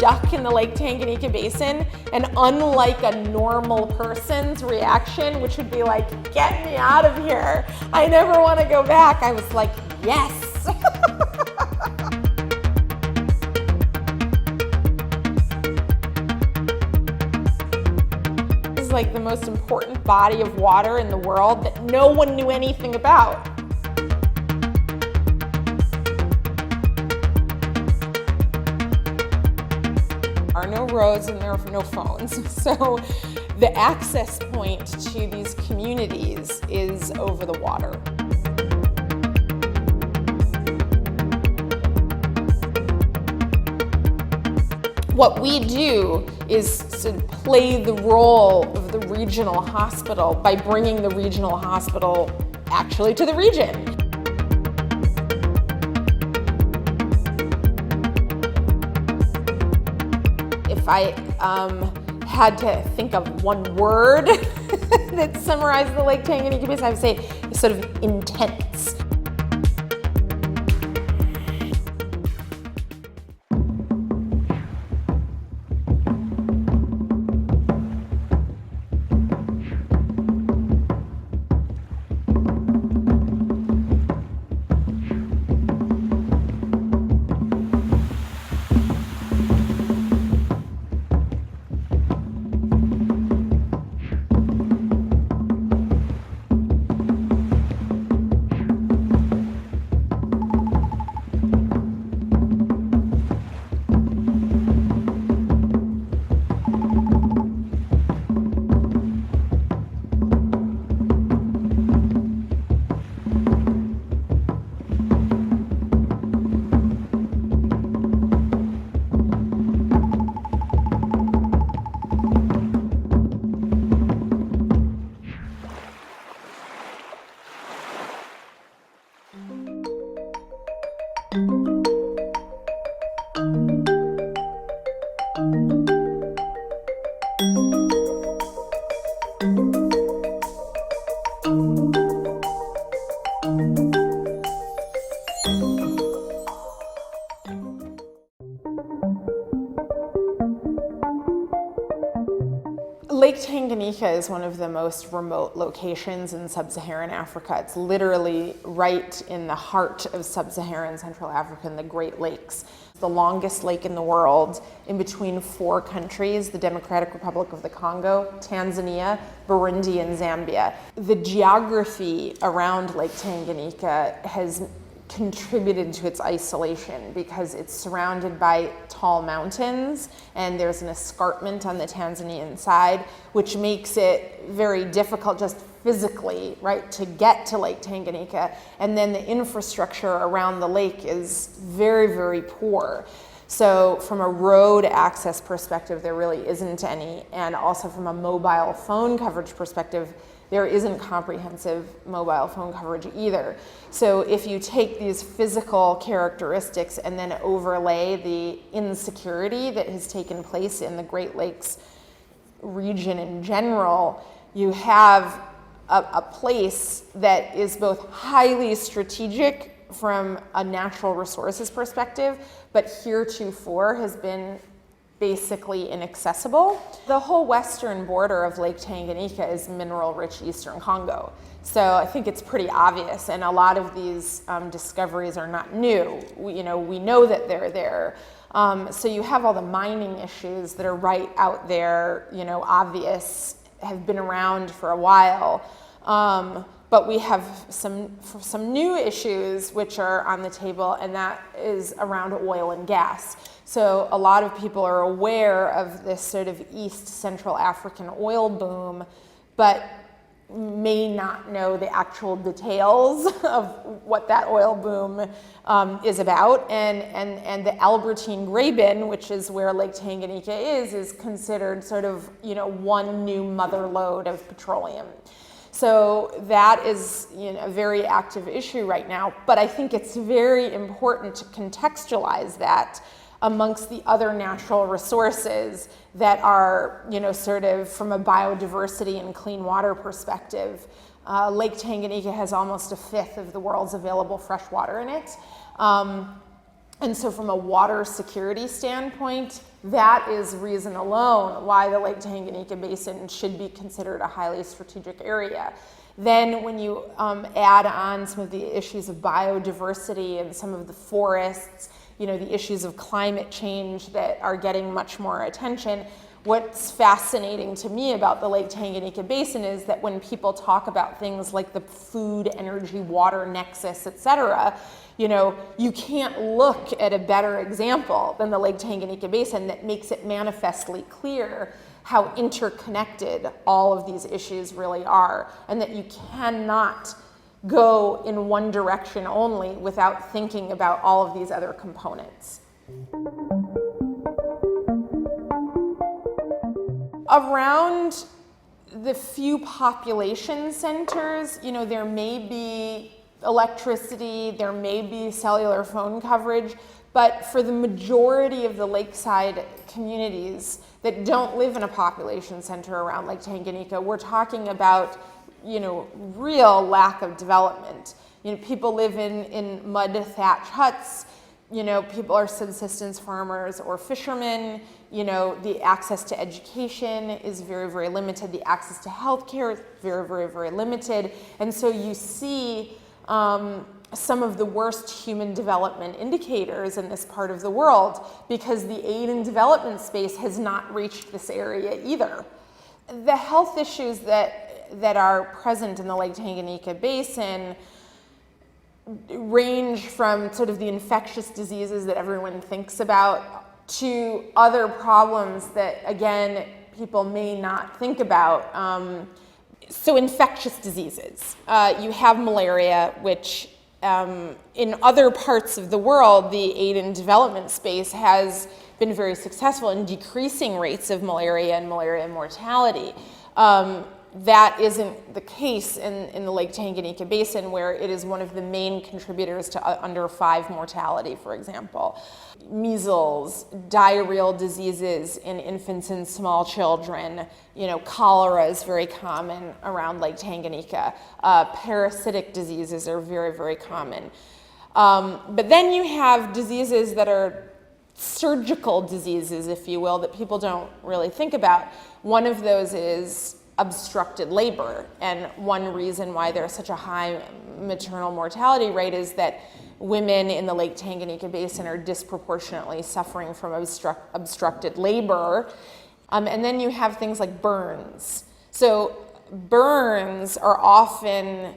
stuck in the Lake Tanganyika Basin, and unlike a normal person's reaction, which would be like, get me out of here, I never want to go back, I was like, yes. This is like the most important body of water in the world that no one knew anything about. There are no roads and there are no phones. So the access point to these communities is over the water. What we do is to play the role of the regional hospital by bringing the regional hospital actually to the region. If I had to think of one word that summarized the Lake Tanganyika Basin, I would say it's sort of intense. Lake Tanganyika is one of the most remote locations in sub-Saharan Africa. It's literally right in the heart of sub-Saharan Central Africa in the Great Lakes. It's the longest lake in the world, in between 4 countries, the Democratic Republic of the Congo, Tanzania, Burundi, and Zambia. The geography around Lake Tanganyika has contributed to its isolation because it's surrounded by tall mountains and there's an escarpment on the Tanzanian side, which makes it very difficult just physically, right, to get to Lake Tanganyika. And then the infrastructure around the lake is very, very poor. So from a road access perspective, there really isn't any. And also from a mobile phone coverage perspective, there isn't comprehensive mobile phone coverage either. So if you take these physical characteristics and then overlay the insecurity that has taken place in the Great Lakes region in general, you have a place that is both highly strategic from a natural resources perspective, but heretofore has been basically inaccessible. The whole western border of Lake Tanganyika is mineral-rich Eastern Congo. So I think it's pretty obvious, and a lot of these discoveries are not new. We know that they're there. So you have all the mining issues that are right out there, obvious, have been around for a while. But we have some new issues which are on the table, and that is around oil and gas. So a lot of people are aware of this sort of East Central African oil boom, but may not know the actual details of what that oil boom is about. And the Albertine Graben, which is where Lake Tanganyika is considered sort of, one new mother lode of petroleum. So that is a very active issue right now, but I think it's very important to contextualize that amongst the other natural resources that are, sort of from a biodiversity and clean water perspective. Lake Tanganyika has almost 1/5 of the world's available fresh water in it. And so from a water security standpoint, that is reason alone why the Lake Tanganyika Basin should be considered a highly strategic area. Then when you add on some of the issues of biodiversity and some of the forests, the issues of climate change that are getting much more attention, what's fascinating to me about the Lake Tanganyika Basin is that when people talk about things like the food, energy, water nexus, et cetera, you can't look at a better example than the Lake Tanganyika Basin that makes it manifestly clear how interconnected all of these issues really are, and that you cannot go in one direction only without thinking about all of these other components. Around the few population centers, there may be electricity, there may be cellular phone coverage, but for the majority of the lakeside communities that don't live in a population center around Lake Tanganyika, we're talking about, real lack of development. People live in mud thatch huts, people are subsistence farmers or fishermen, the access to education is very, very limited, the access to healthcare is very, very, very limited, and so you see some of the worst human development indicators in this part of the world because the aid and development space has not reached this area either. The health issues that are present in the Lake Tanganyika Basin range from sort of the infectious diseases that everyone thinks about to other problems that, again, people may not think about. So infectious diseases. You have malaria, which in other parts of the world, the aid and development space has been very successful in decreasing rates of malaria and malaria mortality. That isn't the case in the Lake Tanganyika Basin, where it is one of the main contributors to under 5 mortality, for example. Measles, diarrheal diseases in infants and small children, cholera is very common around Lake Tanganyika. Parasitic diseases are very, very common. But then you have diseases that are surgical diseases, if you will, that people don't really think about. One of those is obstructed labor, and one reason why there's such a high maternal mortality rate is that women in the Lake Tanganyika Basin are disproportionately suffering from obstructed labor. And then you have things like burns. So burns are often,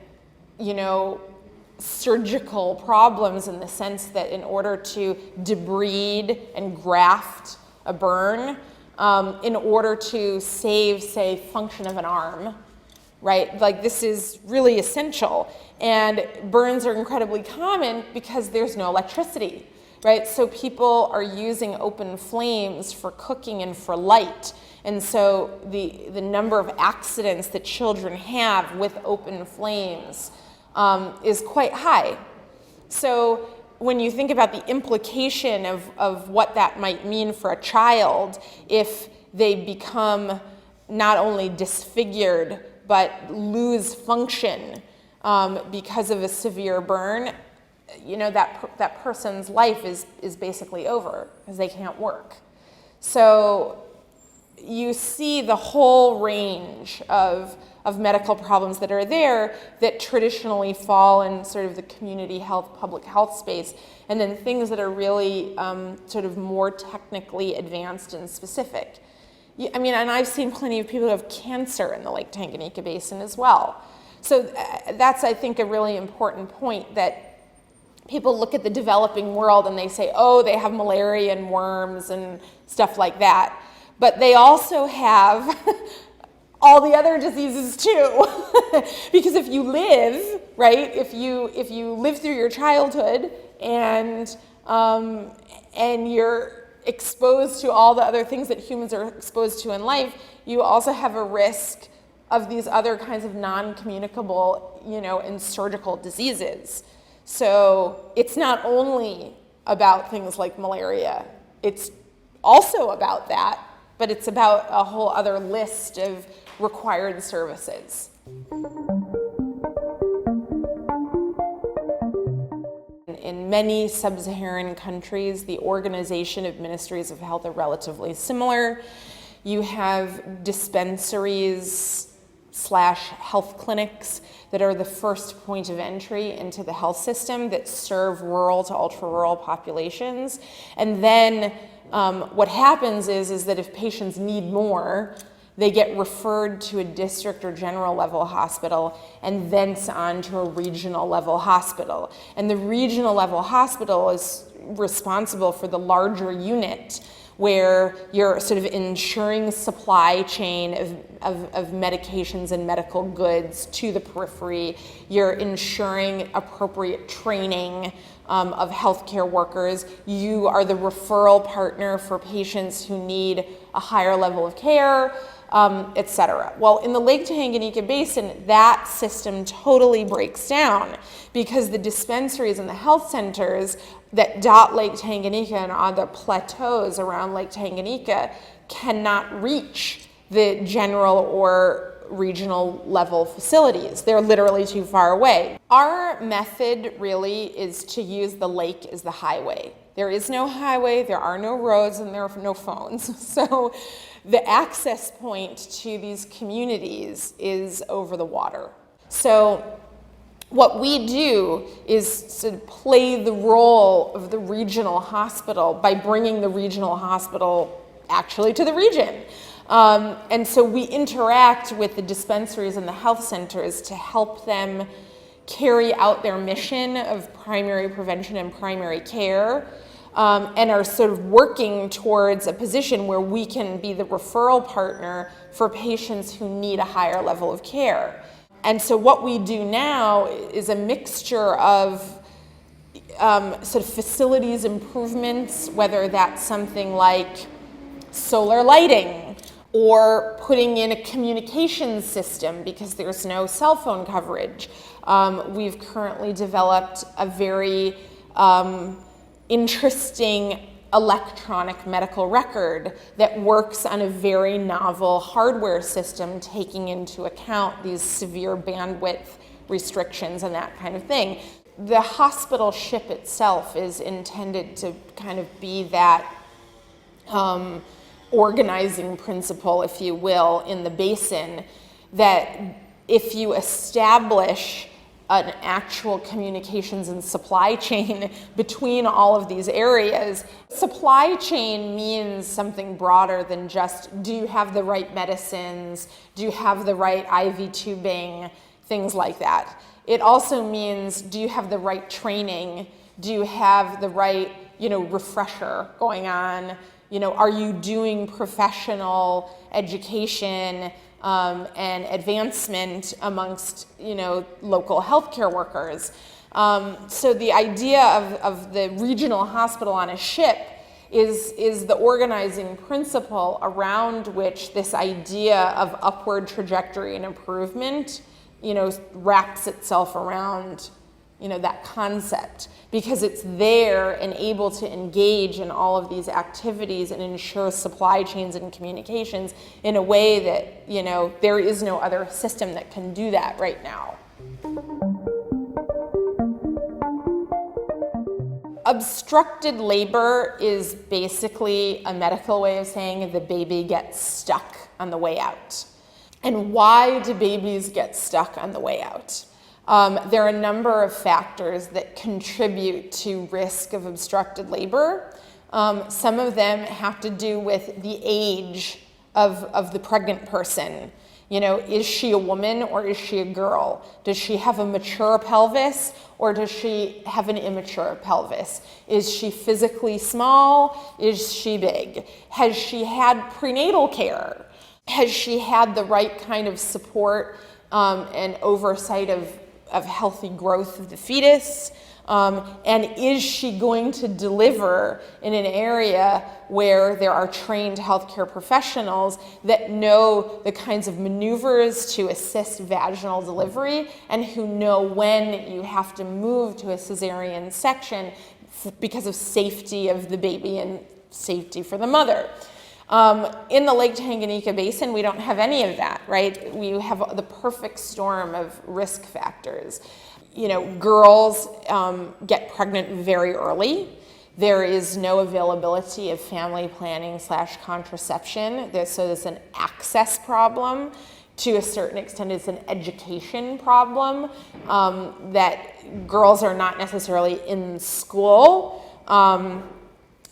surgical problems in the sense that in order to debride and graft a burn, in order to save, say, function of an arm, right? Like, this is really essential. And burns are incredibly common because there's no electricity, right? So people are using open flames for cooking and for light. And so the number of accidents that children have with open flames is quite high. So when you think about the implication of what that might mean for a child if they become not only disfigured but lose function because of a severe burn, that person's life is basically over because they can't work. So you see the whole range of medical problems that are there that traditionally fall in sort of the community health, public health space, and then things that are really sort of more technically advanced and specific. And I've seen plenty of people who have cancer in the Lake Tanganyika Basin as well. So that's, I think, a really important point, that people look at the developing world and they say, oh, they have malaria and worms and stuff like that. But they also have all the other diseases too. Because if you live, right, if you live through your childhood and you're exposed to all the other things that humans are exposed to in life, you also have a risk of these other kinds of non-communicable, and surgical diseases. So it's not only about things like malaria, it's also about that, but it's about a whole other list of required services. In many sub-Saharan countries, the organization of ministries of health are relatively similar. You have dispensaries / health clinics that are the first point of entry into the health system that serve rural to ultra-rural populations. And then what happens is that if patients need more, they get referred to a district or general level hospital and thence on to a regional level hospital. And the regional level hospital is responsible for the larger unit where you're sort of ensuring supply chain of medications and medical goods to the periphery. You're ensuring appropriate training of healthcare workers. You are the referral partner for patients who need a higher level of care, et cetera. Well, in the Lake Tanganyika Basin, that system totally breaks down because the dispensaries and the health centers that dot Lake Tanganyika and on the plateaus around Lake Tanganyika cannot reach the general or regional level facilities. They're literally too far away. Our method really is to use the lake as the highway. There is no highway, there are no roads, and there are no phones. So the access point to these communities is over the water. So what we do is sort of play the role of the regional hospital by bringing the regional hospital actually to the region. And so we interact with the dispensaries and the health centers to help them carry out their mission of primary prevention and primary care, and are sort of working towards a position where we can be the referral partner for patients who need a higher level of care. And so what we do now is a mixture of sort of facilities improvements, whether that's something like solar lighting or putting in a communications system because there's no cell phone coverage. We've currently developed a very interesting electronic medical record that works on a very novel hardware system taking into account these severe bandwidth restrictions and that kind of thing. The hospital ship itself is intended to kind of be that organizing principle, if you will, in the basin, that if you establish an actual communications and supply chain between all of these areas. Supply chain means something broader than just, do you have the right medicines? Do you have the right IV tubing? Things like that. It also means, do you have the right training? Do you have the right, refresher going on? Are you doing professional education and advancement amongst, local healthcare workers? So the idea of the regional hospital on a ship is the organizing principle around which this idea of upward trajectory and improvement, wraps itself around, that concept, because it's there and able to engage in all of these activities and ensure supply chains and communications in a way that, there is no other system that can do that right now. Obstructed labor is basically a medical way of saying the baby gets stuck on the way out. And why do babies get stuck on the way out? There are a number of factors that contribute to risk of obstructed labor. Some of them have to do with the age of the pregnant person. Is she a woman or is she a girl? Does she have a mature pelvis or does she have an immature pelvis? Is she physically small? Is she big? Has she had prenatal care? Has she had the right kind of support and oversight of healthy growth of the fetus? And is she going to deliver in an area where there are trained healthcare professionals that know the kinds of maneuvers to assist vaginal delivery and who know when you have to move to a cesarean section because of safety of the baby and safety for the mother? In the Lake Tanganyika Basin, we don't have any of that, right? We have the perfect storm of risk factors. girls get pregnant very early. There is no availability of family planning / contraception. So there's an access problem. To a certain extent, it's an education problem, that girls are not necessarily in school.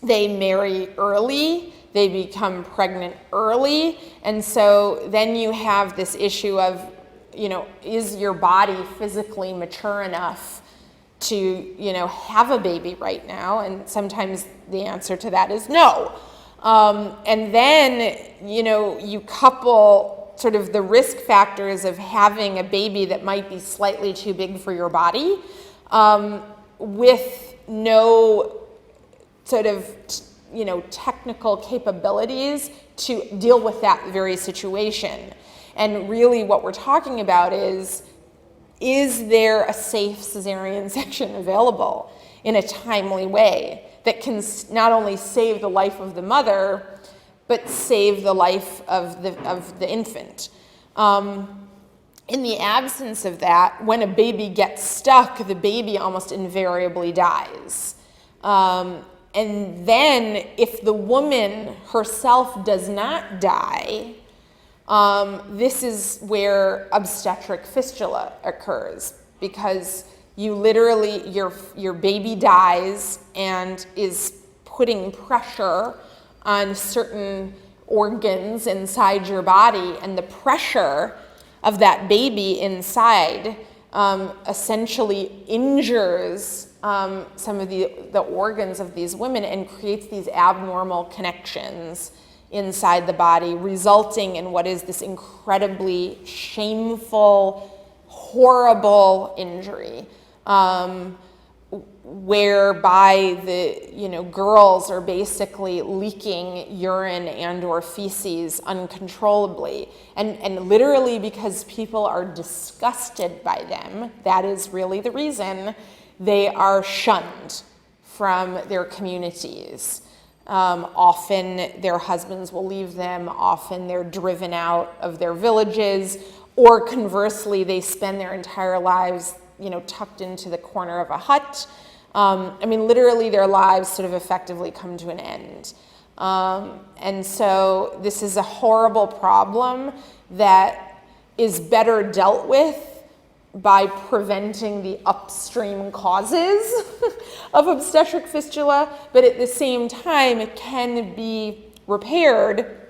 They marry early. They become pregnant early. And so then you have this issue of, is your body physically mature enough to, have a baby right now? And sometimes the answer to that is no. And then, you couple sort of the risk factors of having a baby that might be slightly too big for your body, with no sort of, technical capabilities to deal with that very situation. And really what we're talking about is there a safe cesarean section available in a timely way that can not only save the life of the mother, but save the life of the infant. In the absence of that, when a baby gets stuck, the baby almost invariably dies. And then if the woman herself does not die, this is where obstetric fistula occurs, because you literally, your baby dies and is putting pressure on certain organs inside your body, and the pressure of that baby inside essentially injures some of the organs of these women and creates these abnormal connections inside the body, resulting in what is this incredibly shameful, horrible injury, whereby the girls are basically leaking urine and or feces uncontrollably, and literally because people are disgusted by them. That is really the reason they are shunned from their communities. Often their husbands will leave them, often they're driven out of their villages, or conversely, they spend their entire lives, tucked into the corner of a hut. Literally their lives sort of effectively come to an end. And so this is a horrible problem that is better dealt with by preventing the upstream causes of obstetric fistula, but at the same time, it can be repaired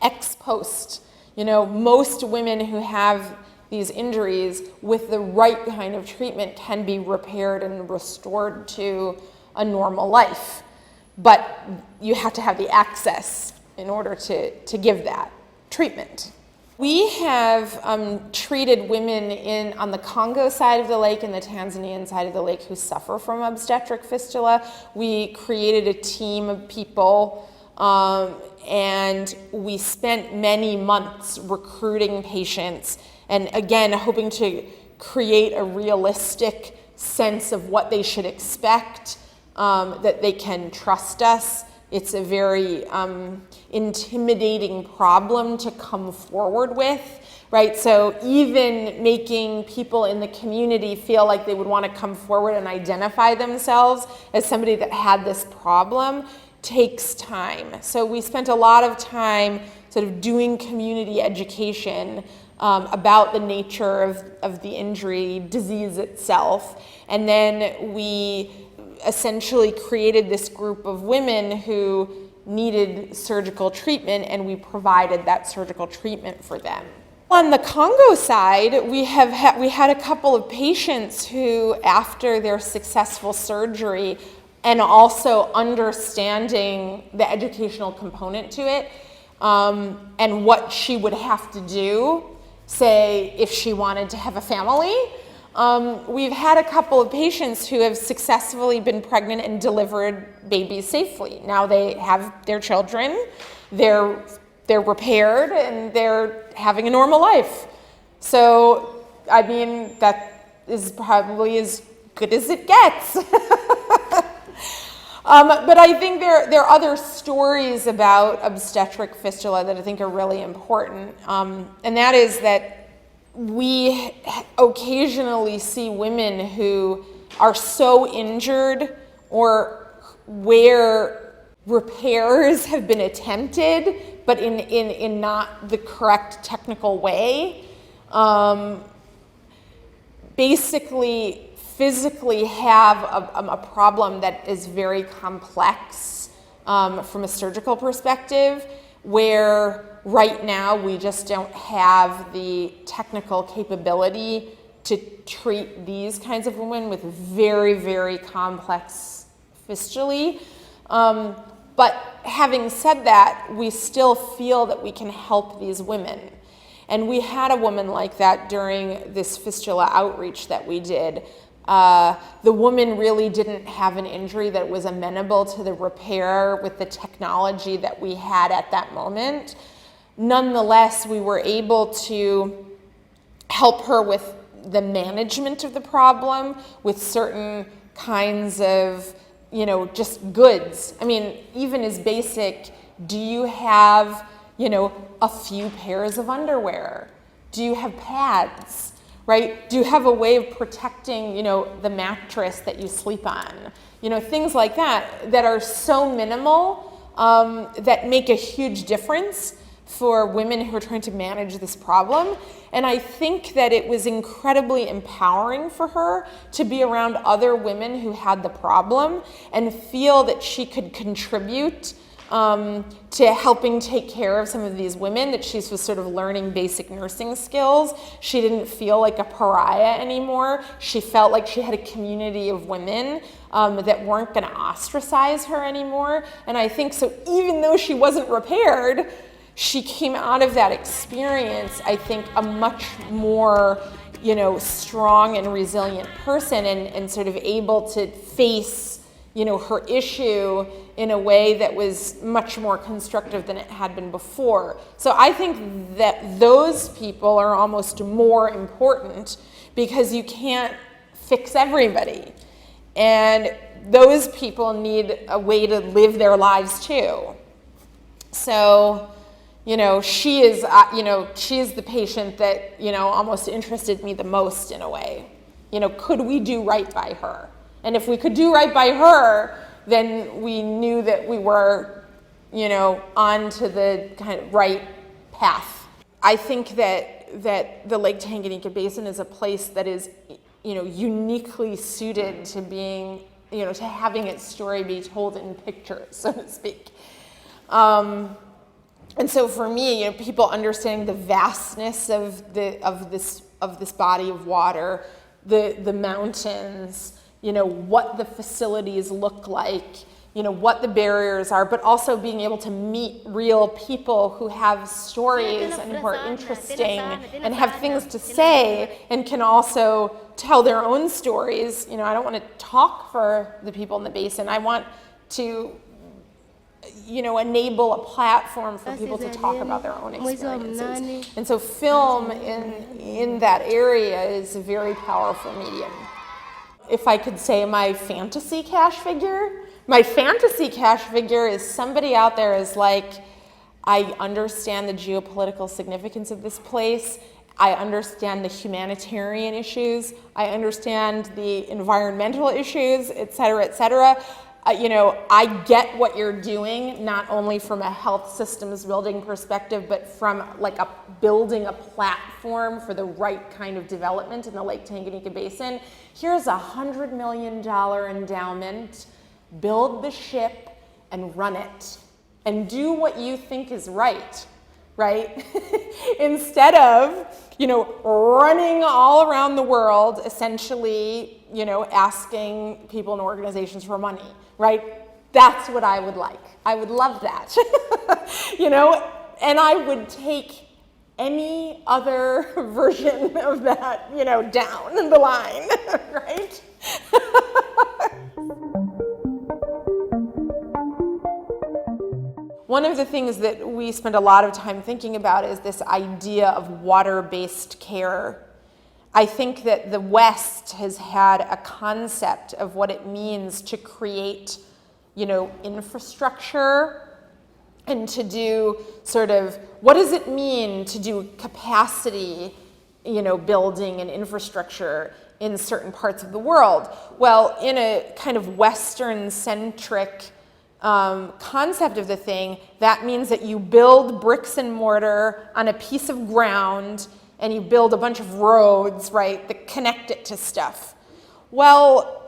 ex post. Most women who have these injuries with the right kind of treatment can be repaired and restored to a normal life, but you have to have the access in order to give that treatment. We have treated women on the Congo side of the lake and the Tanzanian side of the lake who suffer from obstetric fistula. We created a team of people, and we spent many months recruiting patients, and again, hoping to create a realistic sense of what they should expect, that they can trust us. It's a very intimidating problem to come forward with, right? So even making people in the community feel like they would want to come forward and identify themselves as somebody that had this problem takes time. So we spent a lot of time sort of doing community education about the nature of the injury, disease itself, and then we essentially created this group of women who needed surgical treatment, and we provided that surgical treatment for them. On the Congo side, we had a couple of patients who, after their successful surgery and also understanding the educational component to it, and what she would have to do, say, if she wanted to have a family, we've had a couple of patients who have successfully been pregnant and delivered babies safely. Now they have their children, they're repaired, and they're having a normal life. So, that is probably as good as it gets. But I think there are other stories about obstetric fistula that I think are really important, and that is that we occasionally see women who are so injured or where repairs have been attempted, but in not the correct technical way. Basically, physically have a problem that is very complex from a surgical perspective, where right now we just don't have the technical capability to treat these kinds of women with very, very complex fistulae. But having said that, we still feel that we can help these women. And we had a woman like that during this fistula outreach that we did. The woman really didn't have an injury that was amenable to the repair with the technology that we had at that moment. Nonetheless, we were able to help her with the management of the problem, with certain kinds of, just goods. I mean, even as basic, do you have, a few pairs of underwear? Do you have pads, right? Do you have a way of protecting, the mattress that you sleep on? Things like that are so minimal that make a huge difference for women who are trying to manage this problem. And I think that it was incredibly empowering for her to be around other women who had the problem and feel that she could contribute to helping take care of some of these women, that she was sort of learning basic nursing skills. She didn't feel like a pariah anymore. She felt like she had a community of women that weren't going to ostracize her anymore. And I think so, even though she wasn't repaired, she came out of that experience, I think, a much more, strong and resilient person, and sort of able to face, her issue in a way that was much more constructive than it had been before. So I think that those people are almost more important, because you can't fix everybody. And those people need a way to live their lives too. So, she is the patient that, almost interested me the most in a way. Could we do right by her? And if we could do right by her, then we knew that we were, on to the kind of right path. I think that the Lake Tanganyika Basin is a place that is, uniquely suited to being, to having its story be told in pictures, so to speak. And so for me, people understanding the vastness of this body of water, the mountains, what the facilities look like, what the barriers are, but also being able to meet real people who have stories and who are interesting and have things to say and can also tell their own stories. I don't want to talk for the people in the basin. I want to enable a platform for people to talk about their own experiences. And so film in that area is a very powerful medium. If I could say my fantasy cash figure is somebody out there is like, I understand the geopolitical significance of this place. I understand the humanitarian issues. I understand the environmental issues, et cetera, et cetera. I get what you're doing, not only from a health systems building perspective, but from like building a platform for the right kind of development in the Lake Tanganyika Basin. Here's $100 million endowment, build the ship and run it, and do what you think is right? Instead of, running all around the world, essentially, asking people and organizations for money, right? That's what I would like. I would love that, and I would take any other version of that, down the line, right? One of the things that we spend a lot of time thinking about is this idea of water-based care. I think that the West has had a concept of what it means to create, infrastructure and to do sort of, what does it mean to do capacity building and infrastructure in certain parts of the world. Well, in a kind of Western-centric concept of the thing, that means that you build bricks and mortar on a piece of ground and you build a bunch of roads, right, that connect it to stuff. Well,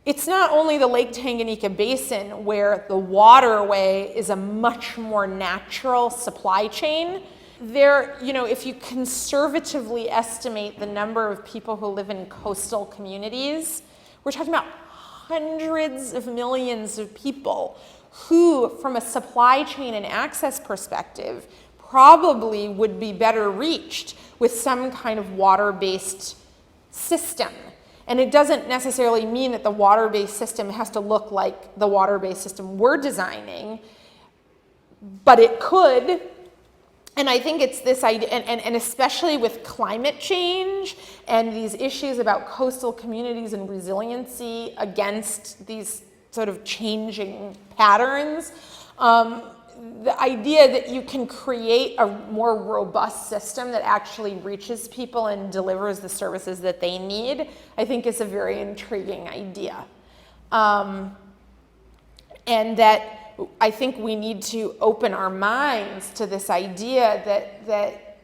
it's not only the Lake Tanganyika Basin where the waterway is a much more natural supply chain. There, if you conservatively estimate the number of people who live in coastal communities, we're talking about hundreds of millions of people who, from a supply chain and access perspective, probably would be better reached with some kind of water-based system. And it doesn't necessarily mean that the water-based system has to look like the water-based system we're designing, but it could. And I think it's this idea, and especially with climate change and these issues about coastal communities and resiliency against these sort of changing patterns, the idea that you can create a more robust system that actually reaches people and delivers the services that they need, I think is a very intriguing idea. And that I think we need to open our minds to this idea that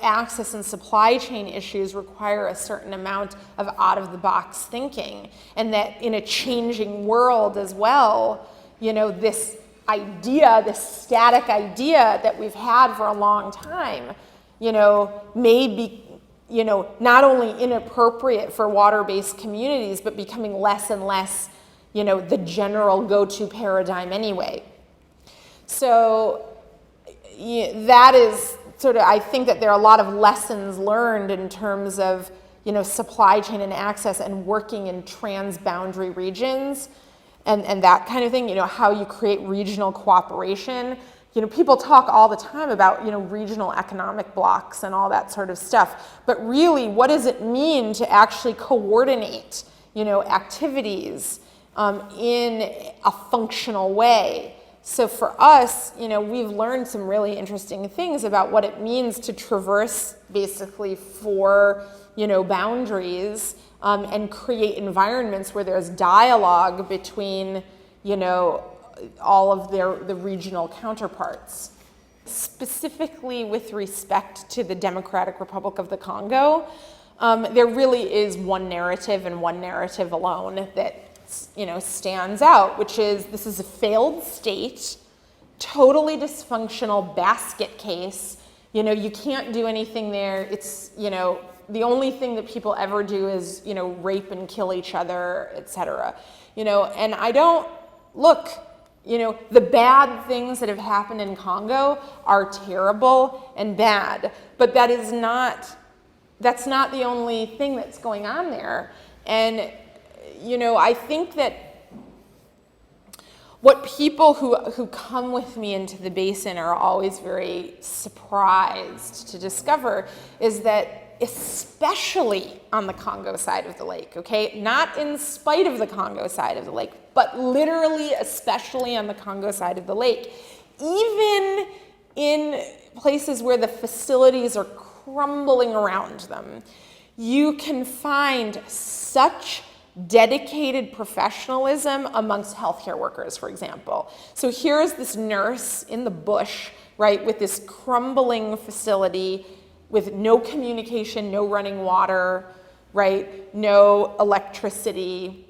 access and supply chain issues require a certain amount of out-of-the-box thinking, and that in a changing world as well, this idea, this static idea that we've had for a long time, may be, not only inappropriate for water-based communities, but becoming less and less the general go-to paradigm anyway. So that is sort of, I think that there are a lot of lessons learned in terms of, supply chain and access and working in transboundary regions and that kind of thing, how you create regional cooperation. People talk all the time about, regional economic blocks and all that sort of stuff, but really, what does it mean to actually coordinate, activities in a functional way? So for us, we've learned some really interesting things about what it means to traverse basically four, boundaries and create environments where there's dialogue between, all of the regional counterparts. Specifically with respect to the Democratic Republic of the Congo, there really is one narrative and one narrative alone that stands out, which is this is a failed state, totally dysfunctional basket case. You can't do anything there. It's, the only thing that people ever do is, rape and kill each other, etc. And I don't, look, the bad things that have happened in Congo are terrible and bad, but that's not the only thing that's going on there. And I think that what people who come with me into the basin are always very surprised to discover is that, especially on the Congo side of the lake, okay, not in spite of the Congo side of the lake, but literally especially on the Congo side of the lake, even in places where the facilities are crumbling around them, you can find such dedicated professionalism amongst healthcare workers, for example. So here's this nurse in the bush, right, with this crumbling facility with no communication, no running water, right, no electricity,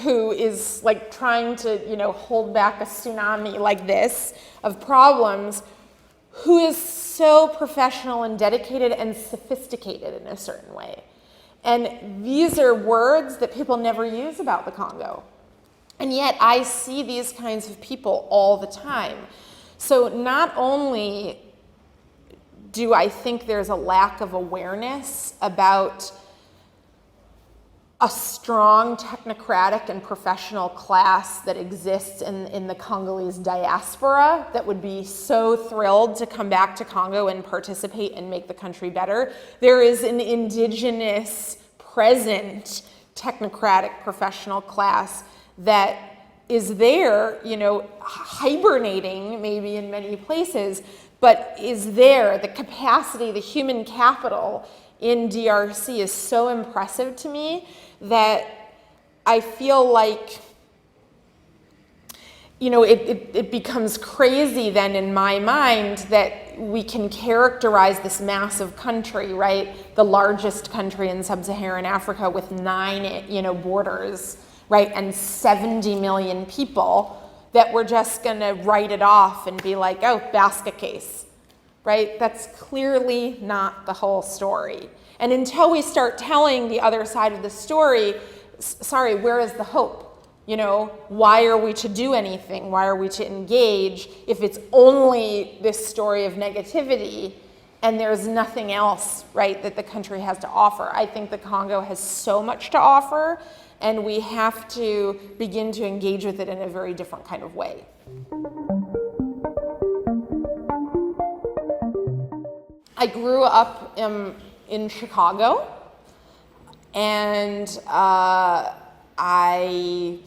who is like trying to, hold back a tsunami like this of problems, who is so professional and dedicated and sophisticated in a certain way. And these are words that people never use about the Congo. And yet I see these kinds of people all the time. So not only do I think there's a lack of awareness about a strong technocratic and professional class that exists in the Congolese diaspora that would be so thrilled to come back to Congo and participate and make the country better. There is an indigenous, present technocratic professional class that is there, hibernating maybe in many places, but is there, the capacity, the human capital in DRC is so impressive to me that I feel like, you know, it becomes crazy then in my mind that we can characterize this massive country, right? The largest country in sub-Saharan Africa with 9, you know, borders, right? And 70 million people, that we're just gonna write it off and be like, oh, basket case, right? That's clearly not the whole story. And until we start telling the other side of the story, sorry, where is the hope? You know, why are we to do anything? Why are we to engage if it's only this story of negativity and there's nothing else, right, that the country has to offer? I think the Congo has so much to offer, and we have to begin to engage with it in a very different kind of way. I grew up in Chicago, and I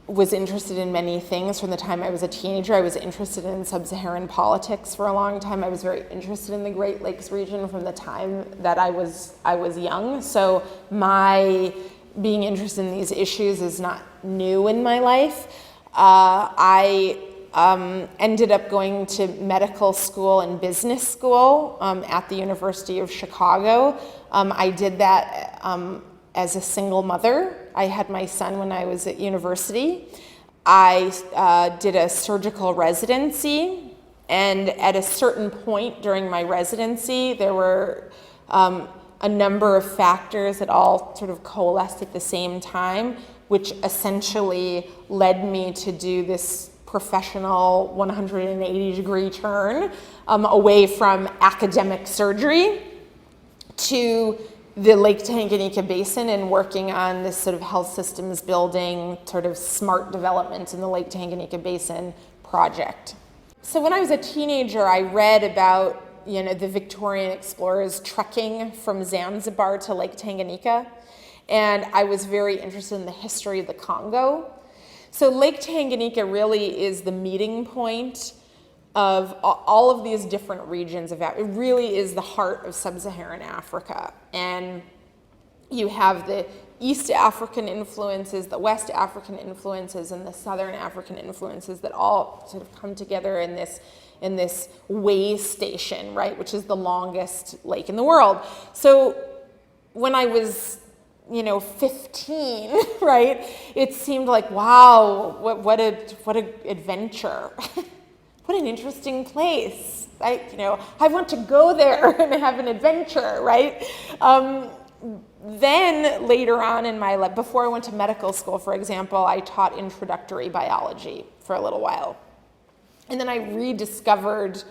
was interested in many things from the time I was a teenager. I was interested in sub-Saharan politics for a long time. I was very interested in the Great Lakes region from the time that I was young. So my being interested in these issues is not new in my life. I ended up going to medical school and business school at the University of Chicago. I did that as a single mother. I had my son when I was at university. I did a surgical residency, and at a certain point during my residency, there were a number of factors that all sort of coalesced at the same time, which essentially led me to do this professional 180-degree turn away from academic surgery to the Lake Tanganyika Basin and working on this sort of health systems building, sort of smart development in the Lake Tanganyika Basin project. So when I was a teenager, I read about, you know, the Victorian explorers trekking from Zanzibar to Lake Tanganyika, and I was very interested in the history of the Congo. So Lake Tanganyika really is the meeting point of all of these different regions of Africa. It really is the heart of sub-Saharan Africa. And you have the East African influences, the West African influences, and the Southern African influences that all sort of come together in this way station, right, which is the longest lake in the world. So when I was, you know, 15, right, it seemed like, wow, what a adventure. What an interesting place. I want to go there and have an adventure, right? Then later on in my life, before I went to medical school, for example, I taught introductory biology for a little while. And then I rediscovered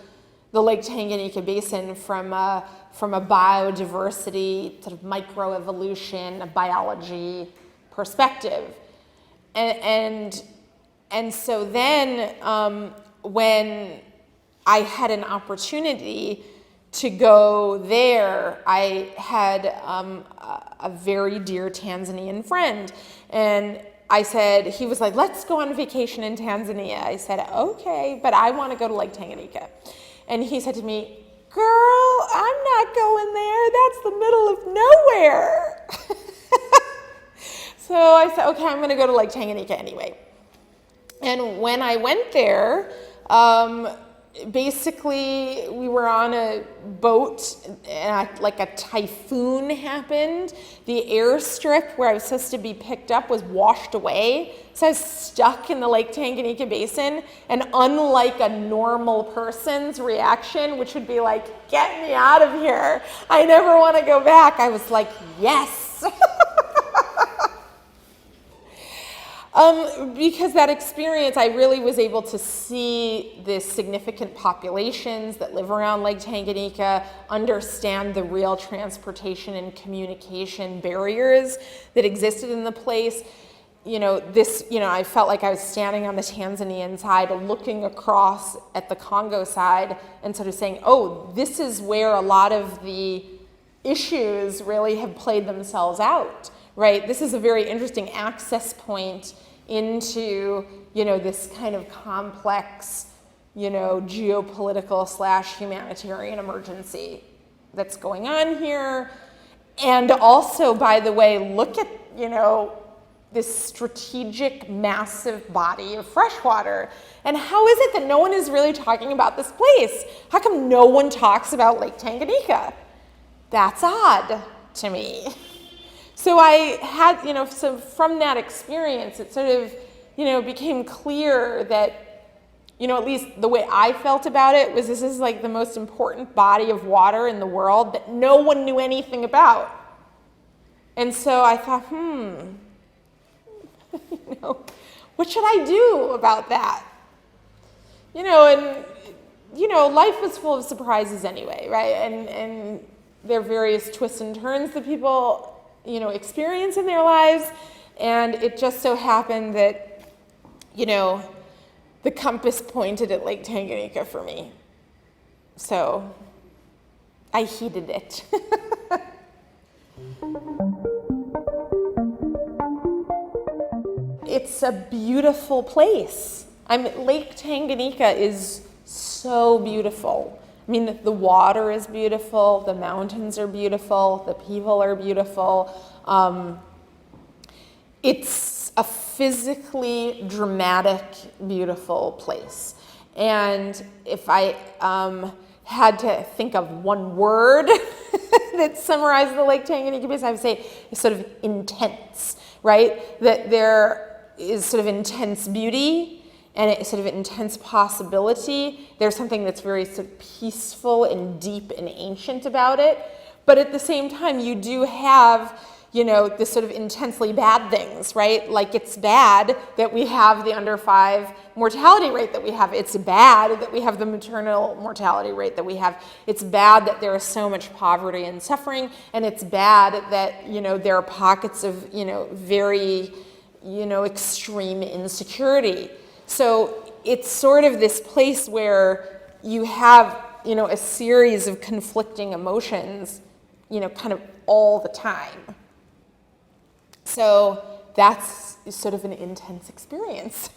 the Lake Tanganyika Basin from a biodiversity, sort of microevolution, biology perspective. And so then when I had an opportunity to go there, I had a very dear Tanzanian friend, and I said, he was like, let's go on vacation in Tanzania. I said, okay, but I want to go to Lake Tanganyika. And he said to me, girl, I'm not going there. That's the middle of nowhere. So I said, okay, I'm going to go to Lake Tanganyika anyway. And when I went there, basically we were on a boat and like a typhoon happened. The airstrip where I was supposed to be picked up was washed away. So I was stuck in the Lake Tanganyika Basin, and unlike a normal person's reaction, which would be like, get me out of here, I never want to go back, I was like, yes. Because that experience, I really was able to see the significant populations that live around Lake Tanganyika, understand the real transportation and communication barriers that existed in the place. I felt like I was standing on the Tanzanian side, looking across at the Congo side and sort of saying, oh, this is where a lot of the issues really have played themselves out. Right, this is a very interesting access point into, this kind of complex, geopolitical / humanitarian emergency. that's going on here. And also, by the way, look at, this strategic, massive body of freshwater. And how is it that no one is really talking about this place? How come no one talks about Lake Tanganyika? That's odd to me. So I had, so from that experience, it sort of, became clear that, at least the way I felt about it was this is like the most important body of water in the world that no one knew anything about. And so I thought, what should I do about that? Life is full of surprises anyway, right? And there are various twists and turns that people, experience in their lives. And it just so happened that, the compass pointed at Lake Tanganyika for me. So I heeded it. It's a beautiful place. Lake Tanganyika is so beautiful. The water is beautiful, the mountains are beautiful, the people are beautiful. It's a physically dramatic, beautiful place. And if I had to think of one word that summarizes the Lake Tanganyika place, I would say it's sort of intense, right? That there is sort of intense beauty and it's sort of intense possibility. There's something that's very sort of peaceful and deep and ancient about it. But at the same time, you do have, this sort of intensely bad things, right? Like it's bad that we have the under 5 mortality rate that we have. It's bad that we have the maternal mortality rate that we have. It's bad that there is so much poverty and suffering. And it's bad that, there are pockets of, very, extreme insecurity. So it's sort of this place where you have, a series of conflicting emotions, kind of all the time. So that's sort of an intense experience.